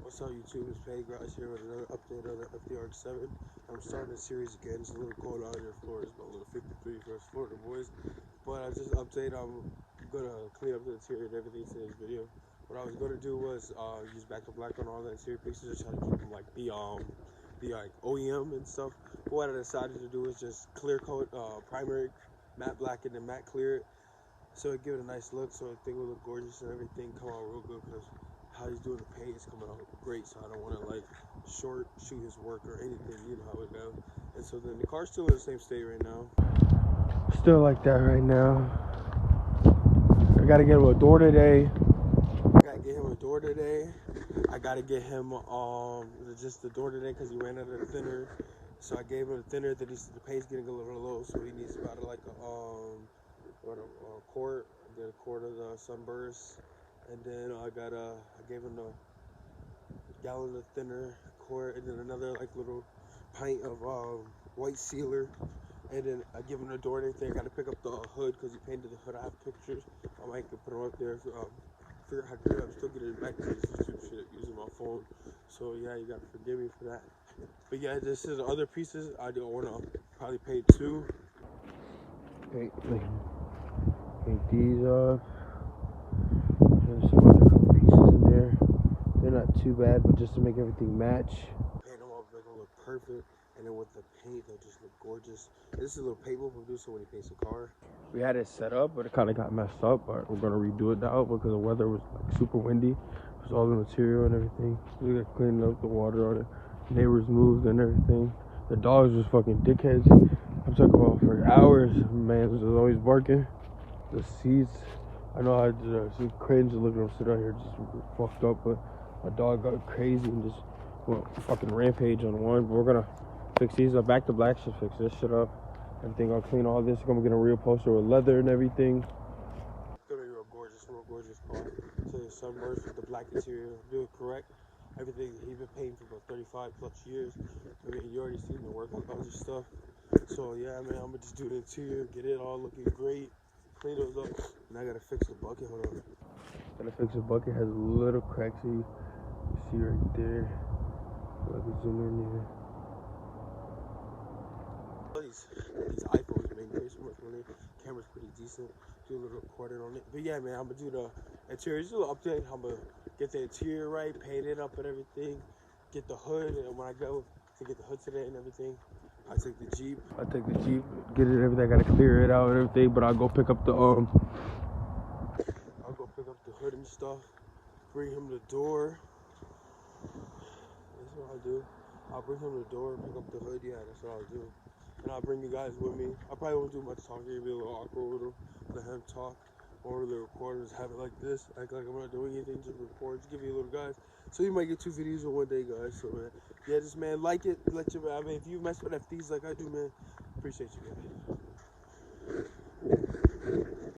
What's up, YouTube? It's Pay Guys here with another update on the rx7. I'm starting a series again. It's a little cold out here in Florida. It's about a little 53 for us Florida boys. But I just update. I'm gonna clean up the interior and everything in today's video. What I was gonna do was use back to black on all the interior pieces, just try to keep them like the like OEM and stuff. But what I decided to do is just clear coat primary matte black and then matte clear it, so it give it a nice look, so I think it will look gorgeous and everything come out real good, because how he's doing the paint is coming out great, so I don't want to like shoot his work or anything, you know how it goes. And so then the car's still in the same state right now. Still like that right now. I gotta get him a door today. I gotta get him just the door today because he ran out of the thinner. So I gave him the thinner. That the paint's getting a little low, so he needs about like a quart. I did a quart of the sunburst. And then I gave him a gallon of thinner, quart, and then another like little pint of white sealer. And then I give him the door and everything. I gotta pick up the hood because he painted the hood. I have pictures. I might put them up there. So, figure out how to do it. I'm still getting back to this YouTube shit using my phone. So yeah, you gotta forgive me for that. But yeah, this is the other pieces. I do want to probably paint two. Paint these up. There's some other couple pieces in there. They're not too bad, but just to make everything match. Paint them up, they're gonna look perfect. And then with the paint, they'll just look gorgeous. This is a little paint we'll do so when he paints the car. We had it set up, but it kind of got messed up. But we're gonna redo it now because the weather was like super windy. It was all the material and everything. We got cleaning up the water. All the neighbors moved and everything. The dogs was fucking dickheads. I'm talking about for hours. Man was always barking. The seats. I know I just cringe looking at him sit out here just fucked up, but my dog got crazy and just went fucking rampage on one. But we're gonna fix these up. Back to black should fix this shit up. Everything, I'll clean all this. I'm gonna get a real poster with leather and everything. It's gonna be real gorgeous car. So the sunburst with the black interior, do it correct. Everything, he's been painting for about 35 plus years. I mean, you already seen the work on other stuff. So yeah, man, I'm gonna just do the interior, get it all looking great. Clean those up, and I gotta fix the bucket. Hold on. Gotta fix the bucket. Has a little cracks. You see right there. So I can zoom in here. These iPhones, man, pay so much money. Camera's pretty decent. Do a little recording on it. But yeah, man, I'm gonna do the interior. Just a little update. I'm gonna get the interior right, paint it up and everything. Get the hood, and when I go to get the hood today and everything, I take the Jeep, get it, everything. I gotta clear it out and everything, but I'll go pick up the hood and stuff. Bring him the door. That's what I'll do. I'll bring him the door, pick up the hood. Yeah, that's what I'll do. And I'll bring you guys with me. I probably won't do much talking. It'll be a little awkward with him. Let him talk. Or the recorders have it like this. Act like I'm not doing anything. Just record. Just give you a little guys. So you might get 2 videos in one day, guys. So man, yeah, just man, like it. Let your, I mean, if you mess with FDs like I do, man, appreciate you guys.